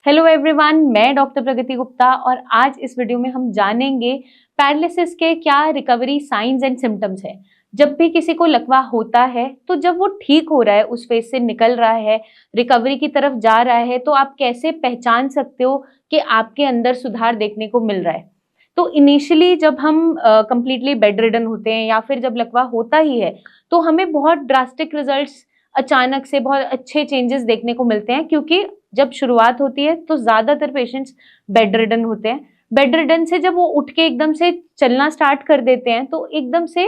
Hello everyone, मैं doctor प्रगति गुप्ता और आज इस वीडियो में हम जानेंगे पैरालिसिस के क्या रिकवरी साइंस एंड सिम्टम्स है। जब भी किसी को लकवा होता है तो जब वो ठीक हो रहा है, उस फेज से निकल रहा है, रिकवरी की तरफ जा रहा है, तो आप कैसे पहचान सकते हो कि आपके अंदर सुधार देखने को मिल रहा है। तो इनिशियली जब हम कंप्लीटली बेड रिडन होते हैं या फिर जब लकवा होता ही है तो हमें बहुत ड्रास्टिक रिजल्ट्स, अचानक से बहुत अच्छे चेंजेस देखने को मिलते हैं, क्योंकि जब शुरुआत होती है तो ज्यादातर पेशेंट्स बेड रिडन होते हैं। बेड रिडन से जब वो उठ के एकदम से चलना स्टार्ट कर देते हैं तो एकदम से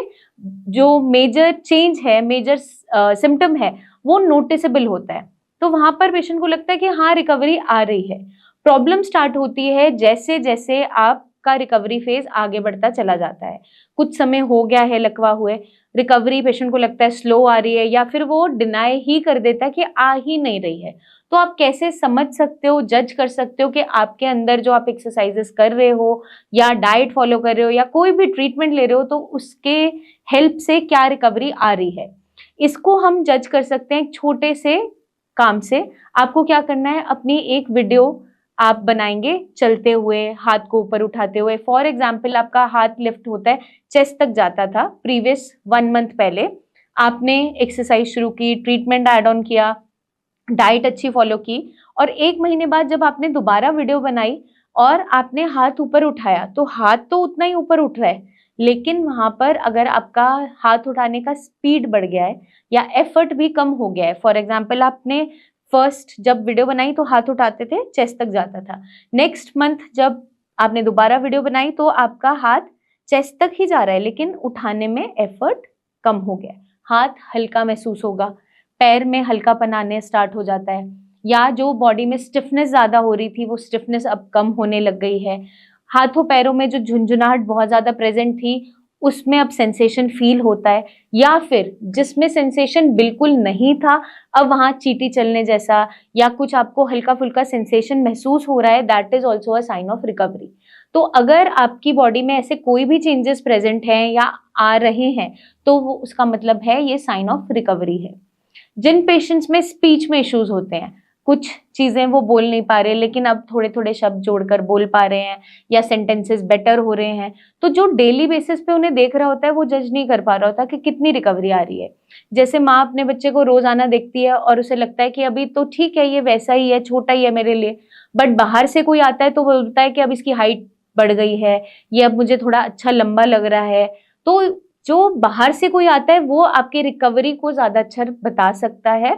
जो मेजर चेंज है, मेजर सिम्टम है, वो नोटिसेबल होता है। तो वहां पर पेशेंट को लगता है कि हाँ, रिकवरी आ रही है। प्रॉब्लम स्टार्ट होती है जैसे जैसे आपका रिकवरी फेज आगे बढ़ता चला जाता है। कुछ समय हो गया है लकवा हुए, रिकवरी पेशेंट को लगता है स्लो आ रही है या फिर वो डिनाई ही कर देता है कि आ ही नहीं रही है। तो आप कैसे समझ सकते हो, जज कर सकते हो कि आपके अंदर जो आप एक्सरसाइजेस कर रहे हो या डाइट फॉलो कर रहे हो या कोई भी ट्रीटमेंट ले रहे हो तो उसके हेल्प से क्या रिकवरी आ रही है। इसको हम जज कर सकते हैं एक छोटे से काम से। आपको क्या करना है, अपनी एक वीडियो आप बनाएंगे चलते हुए, हाथ को ऊपर उठाते हुए। फॉर एग्जाम्पल, आपका हाथ लिफ्ट होता है, चेस्ट तक जाता था प्रीवियस 1 मंथ पहले। आपने एक्सरसाइज शुरू की, ट्रीटमेंट ऐड ऑन किया, डाइट अच्छी फॉलो की, और 1 महीने बाद जब आपने दोबारा वीडियो बनाई और आपने हाथ ऊपर उठाया तो हाथ तो उतना ही ऊपर उठ रहा है, लेकिन वहां पर अगर आपका हाथ उठाने का स्पीड बढ़ गया है या एफर्ट भी कम हो गया है। फॉर एग्जाम्पल, आपने फर्स्ट जब वीडियो बनाई तो हाथ उठाते थे, चेस्ट तक जाता था। नेक्स्ट मंथ जब आपने दोबारा वीडियो बनाई तो आपका हाथ चेस्ट तक ही जा रहा है, लेकिन उठाने में एफर्ट कम हो गया, हाथ हल्का महसूस होगा, पैर में हल्कापन आने स्टार्ट हो जाता है, या जो बॉडी में स्टिफनेस ज्यादा हो रही थी वो स्टिफनेस अब कम होने लग गई है। हाथों पैरों में जो झुंझुनाहट बहुत ज्यादा प्रेजेंट थी उसमें अब सेंसेशन फील होता है, या फिर जिसमें सेंसेशन बिल्कुल नहीं था अब वहां चींटी चलने जैसा या कुछ आपको हल्का फुल्का सेंसेशन महसूस हो रहा है, that is also a sign of recovery. तो अगर आपकी बॉडी में ऐसे कोई भी चेंजेस प्रेजेंट हैं या आ रहे हैं तो वो उसका मतलब है ये साइन ऑफ रिकवरी है। जिन पेशेंट्स में स्पीच में इश्यूज होते हैं, कुछ चीजें वो बोल नहीं पा रहे लेकिन अब थोड़े थोड़े शब्द जोड़कर बोल पा रहे हैं या सेंटेंसेस बेटर हो रहे हैं, तो जो डेली बेसिस पे उन्हें देख रहा होता है वो जज नहीं कर पा रहा होता कि कितनी रिकवरी आ रही है। जैसे माँ अपने बच्चे को रोजाना देखती है और उसे लगता है कि अभी तो ठीक है, ये वैसा ही है, छोटा ही है मेरे लिए, बट बाहर से कोई आता है तो वो बोलता है कि अब इसकी हाइट बढ़ गई है, ये अब मुझे थोड़ा अच्छा लंबा लग रहा है। तो जो बाहर से कोई आता है वो आपकी रिकवरी को ज्यादा अच्छा बता सकता है।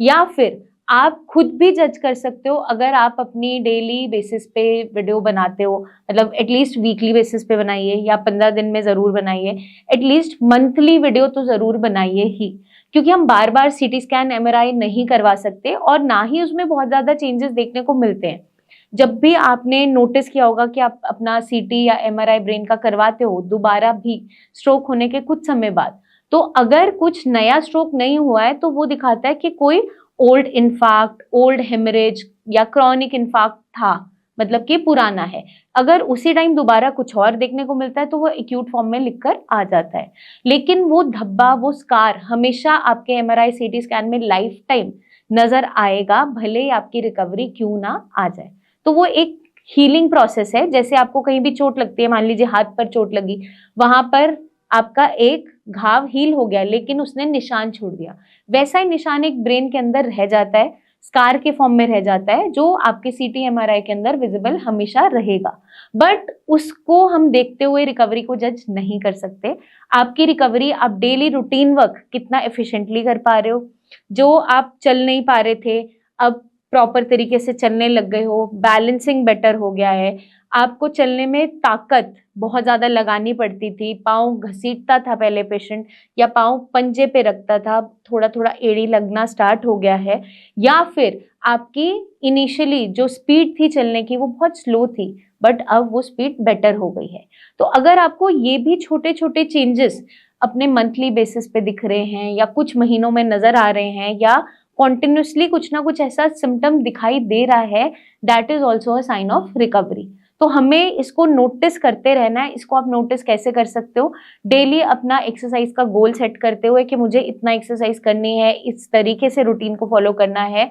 या फिर आप खुद भी जज कर सकते हो, अगर आप अपनी डेली बेसिस पे वीडियो बनाते हो, मतलब एटलीस्ट वीकली बेसिस पे बनाइए या 15 दिन में जरूर बनाइए, एटलीस्ट मंथली वीडियो तो जरूर बनाइए ही, क्योंकि हम बार बार सीटी स्कैन एमआरआई नहीं करवा सकते और ना ही उसमें बहुत ज्यादा चेंजेस देखने को मिलते हैं। जब भी आपने नोटिस किया होगा कि आप अपना सीटी या एमआरआई ब्रेन का करवाते हो दोबारा भी स्ट्रोक होने के कुछ समय बाद, तो अगर कुछ नया स्ट्रोक नहीं हुआ है तो वो दिखाता है कि कोई ओल्ड इन्फार्क्ट, ओल्ड हेमरेज या क्रॉनिक इन्फार्क्ट था, मतलब कि पुराना है। अगर उसी टाइम दोबारा कुछ और देखने को मिलता है तो वो एक्यूट फॉर्म में लिखकर आ जाता है, लेकिन वो धब्बा, वो स्कार हमेशा आपके एमआरआई सीटी स्कैन में लाइफ टाइम नजर आएगा, भले ही आपकी रिकवरी क्यों ना आ जाए। तो वो एक हीलिंग प्रोसेस है। जैसे आपको कहीं भी चोट लगती है, मान लीजिए हाथ पर चोट लगी, वहां पर आपका एक घाव हील हो गया लेकिन उसने निशान छोड़ दिया, वैसा ही निशान एक ब्रेन के अंदर रह जाता है, स्कार के फॉर्म में रह जाता है, जो आपके सीटी एमआरआई के अंदर विजिबल हमेशा रहेगा। बट उसको हम देखते हुए रिकवरी को जज नहीं कर सकते। आपकी रिकवरी, आप डेली रूटीन वर्क कितना एफिशिएंटली कर पा रहे हो, जो आप चल नहीं पा रहे थे अब प्रॉपर तरीके से चलने लग गए हो, बैलेंसिंग बेटर हो गया है, आपको चलने में ताकत बहुत ज्यादा लगानी पड़ती थी, पाँव घसीटता था पहले पेशेंट या पाँव पंजे पे रखता था, थोड़ा थोड़ा एड़ी लगना स्टार्ट हो गया है, या फिर आपकी इनिशियली जो स्पीड थी चलने की वो बहुत स्लो थी बट अब वो स्पीड बेटर हो गई है। तो अगर आपको ये भी छोटे छोटे चेंजेस अपने मंथली बेसिस पे दिख रहे हैं या कुछ महीनों में नजर आ रहे हैं या कॉन्टिन्यूसली कुछ ना कुछ ऐसा सिम्टम दिखाई दे रहा है, that is also a sign of recovery. तो हमें इसको नोटिस करते रहना है। इसको आप नोटिस कैसे कर सकते हो, डेली अपना एक्सरसाइज का गोल सेट करते हुए कि मुझे इतना एक्सरसाइज करनी है, इस तरीके से रूटीन को फॉलो करना है,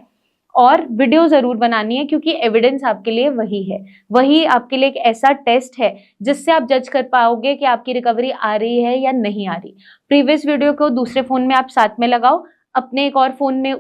और वीडियो जरूर बनानी है, क्योंकि एविडेंस आपके लिए वही आपके लिए एक ऐसा टेस्ट है जिससे आप जज कर पाओगे कि आपकी रिकवरी आ रही है या नहीं आ रही। प्रीवियस वीडियो को दूसरे फोन में आप साथ में लगाओ, अपने एक और फोन में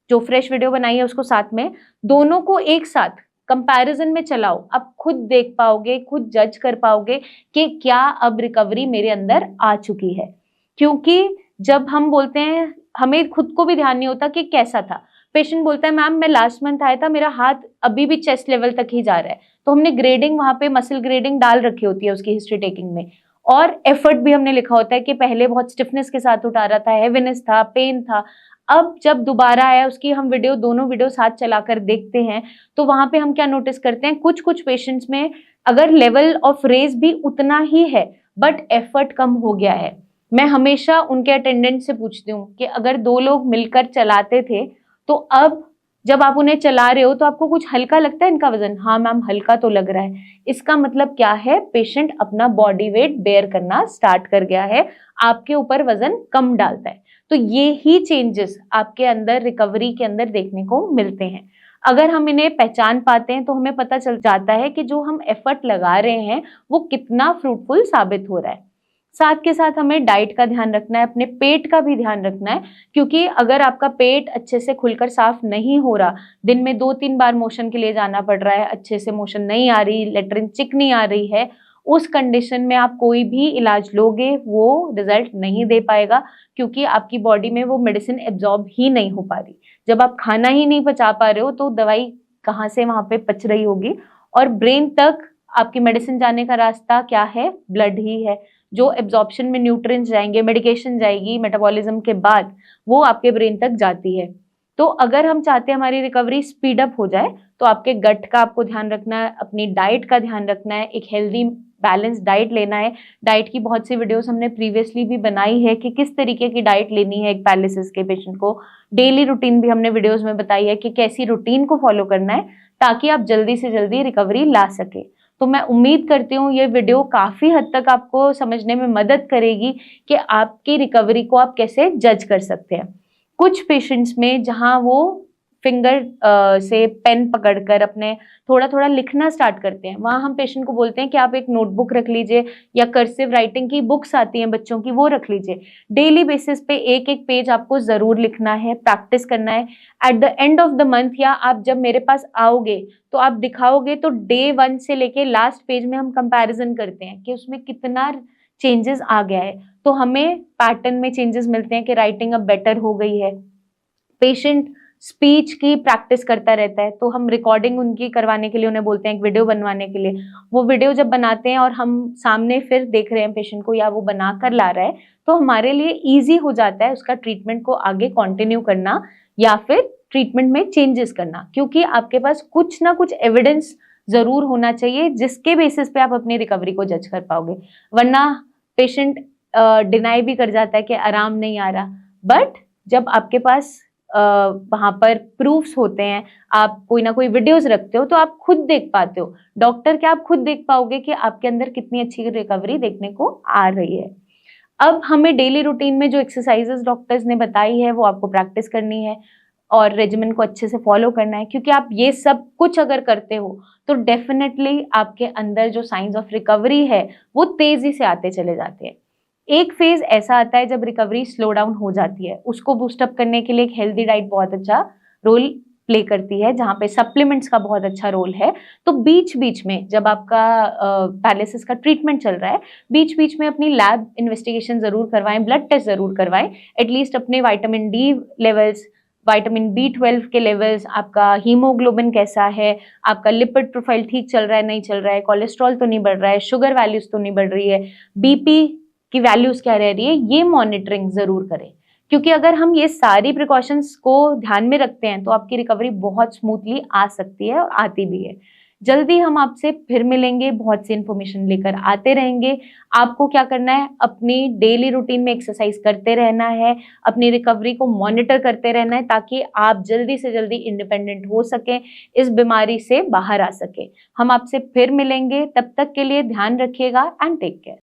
जो फ्रेश वीडियो बनाई है उसको साथ में, दोनों को एक साथ कंपैरिजन में चलाओ, आप खुद देख पाओगे, खुद जज कर पाओगे कि क्या अब रिकवरी मेरे अंदर आ चुकी है। क्योंकि जब हम बोलते हैं, हमें खुद को भी ध्यान नहीं होता कि कैसा था। पेशेंट बोलता है मैम मैं लास्ट मंथ आया था, मेरा हाथ अभी भी चेस्ट लेवल तक ही जा रहा है, तो हमने ग्रेडिंग वहां पे मसल ग्रेडिंग डाल रखी होती है उसकी हिस्ट्री टेकिंग में, और एफर्ट भी हमने लिखा होता है कि पहले बहुत स्टिफनेस के साथ उठा रहा था, हेवीनेस था, पेन था। अब जब दोबारा आया उसकी हम दोनों वीडियो साथ चलाकर देखते हैं, तो वहां पे हम क्या नोटिस करते हैं, कुछ पेशेंट्स में अगर लेवल ऑफ रेज भी उतना ही है बट एफर्ट कम हो गया है। मैं हमेशा उनके अटेंडेंट से पूछती हूँ कि अगर 2 लोग मिलकर चलाते थे तो अब जब आप उन्हें चला रहे हो तो आपको कुछ हल्का लगता है इनका वजन? हाँ मैम हल्का तो लग रहा है। इसका मतलब क्या है, पेशेंट अपना बॉडी वेट बेयर करना स्टार्ट कर गया है, आपके ऊपर वजन कम डालता है। तो ये ही चेंजेस आपके अंदर रिकवरी के अंदर देखने को मिलते हैं। अगर हम इन्हें पहचान पाते हैं तो हमें पता चल जाता है कि जो हम एफर्ट लगा रहे हैं वो कितना फ्रूटफुल साबित हो रहा है। साथ के साथ हमें डाइट का ध्यान रखना है, अपने पेट का भी ध्यान रखना है, क्योंकि अगर आपका पेट अच्छे से खुलकर साफ नहीं हो रहा, दिन में 2-3 बार मोशन के लिए जाना पड़ रहा है, अच्छे से मोशन नहीं आ रही, लेटरिन चिक नहीं आ रही है, उस कंडीशन में आप कोई भी इलाज लोगे वो रिजल्ट नहीं दे पाएगा, क्योंकि आपकी बॉडी में वो मेडिसिन एब्जॉर्ब ही नहीं हो पा रही। जब आप खाना ही नहीं पचा पा रहे हो तो दवाई कहाँ से वहां पे पच रही होगी। और ब्रेन तक आपकी मेडिसिन जाने का रास्ता क्या है, ब्लड ही है। जो एब्जॉर्प्शन में न्यूट्रिएंट्स जाएंगे, मेडिकेशन जाएगी, मेटाबॉलिज्म के बाद वो आपके ब्रेन तक जाती है। तो अगर हम चाहते हैं हमारी रिकवरी स्पीड अप हो जाए तो आपके गट का आपको ध्यान रखना है, अपनी डाइट का ध्यान रखना है, एक हेल्दी बैलेंस डाइट लेना है। डाइट की बहुत सी वीडियोस हमने प्रीवियसली भी बनाई है कि किस तरीके की डाइट लेनी है एक पैरालिसिस के पेशेंट को। डेली रूटीन भी हमने वीडियोस में बताई है कि कैसी रूटीन को फॉलो करना है ताकि आप जल्दी से जल्दी रिकवरी ला सके। तो मैं उम्मीद करती हूँ ये वीडियो काफी हद तक आपको समझने में मदद करेगी कि आपकी रिकवरी को आप कैसे जज कर सकते हैं। कुछ पेशेंट्स में जहां वो फिंगर से पेन पकड़कर अपने थोड़ा थोड़ा लिखना स्टार्ट करते हैं, वहां हम पेशेंट को बोलते हैं कि आप एक नोटबुक रख लीजिए, या कर्सिव राइटिंग की बुक्स आती हैं बच्चों की, वो रख लीजिए। डेली बेसिस पे एक एक पेज आपको जरूर लिखना है, प्रैक्टिस करना है। At the end of the month या आप जब मेरे पास आओगे तो आप दिखाओगे तो डे 1 से लेके लास्ट पेज में हम कंपैरिजन करते हैं कि उसमें कितना चेंजेस आ गया है। तो हमें पैटर्न में चेंजेस मिलते हैं कि राइटिंग अब बेटर हो गई है। पेशेंट स्पीच की प्रैक्टिस करता रहता है, तो हम रिकॉर्डिंग उनकी करवाने के लिए उन्हें बोलते हैं, एक वीडियो बनवाने के लिए। वो वीडियो जब बनाते हैं और हम सामने फिर देख रहे हैं पेशेंट को या वो बना कर ला रहा है, तो हमारे लिए ईजी हो जाता है उसका ट्रीटमेंट को आगे कंटिन्यू करना या फिर ट्रीटमेंट में चेंजेस करना, क्योंकि आपके पास कुछ ना कुछ एविडेंस जरूर होना चाहिए जिसके बेसिस पे आप अपनी रिकवरी को जज कर पाओगे। वरना पेशेंट डिनाई भी कर जाता है कि आराम नहीं आ रहा, बट जब आपके पास वहां पर प्रूफ्स होते हैं, आप कोई ना कोई वीडियोस रखते हो, तो आप खुद देख पाते हो। डॉक्टर क्या, आप खुद देख पाओगे कि आपके अंदर कितनी अच्छी रिकवरी देखने को आ रही है। अब हमें डेली रूटीन में जो एक्सरसाइजेस डॉक्टर्स ने बताई है वो आपको प्रैक्टिस करनी है और रेजिमेंट को अच्छे से फॉलो करना है, क्योंकि आप ये सब कुछ अगर करते हो तो डेफिनेटली आपके अंदर जो साइंस ऑफ रिकवरी है वो तेजी से आते चले जाते हैं। एक फेज ऐसा आता है जब रिकवरी स्लो डाउन हो जाती है, उसको बूस्ट अप करने के लिए एक हेल्दी डाइट बहुत अच्छा रोल प्ले करती है, जहाँ पे सप्लीमेंट्स का बहुत अच्छा रोल है। तो बीच बीच में जब आपका पैरालिसिस का ट्रीटमेंट चल रहा है, बीच बीच में अपनी लैब इन्वेस्टिगेशन जरूर करवाएं, ब्लड टेस्ट जरूर करवाएं, एटलीस्ट अपने vitamin D levels, vitamin B12 के लेवल्स, आपका हीमोग्लोबिन कैसा है, आपका लिपिड प्रोफाइल ठीक चल रहा है नहीं चल रहा है, कोलेस्ट्रॉल तो नहीं बढ़ रहा है, शुगर वैल्यूज तो नहीं बढ़ रही है, बीपी की वैल्यूज क्या रह रही है, ये मॉनिटरिंग जरूर करें। क्योंकि अगर हम ये सारी प्रिकॉशंस को ध्यान में रखते हैं तो आपकी रिकवरी बहुत स्मूथली आ सकती है और आती भी है। जल्दी हम आपसे फिर मिलेंगे, बहुत सी इंफॉर्मेशन लेकर आते रहेंगे। आपको क्या करना है, अपनी डेली रूटीन में एक्सरसाइज करते रहना है, अपनी रिकवरी को मॉनिटर करते रहना है, ताकि आप जल्दी से जल्दी इंडिपेंडेंट हो सकें, इस बीमारी से बाहर आ सके। हम आपसे फिर मिलेंगे, तब तक के लिए ध्यान रखिएगा एंड टेक केयर।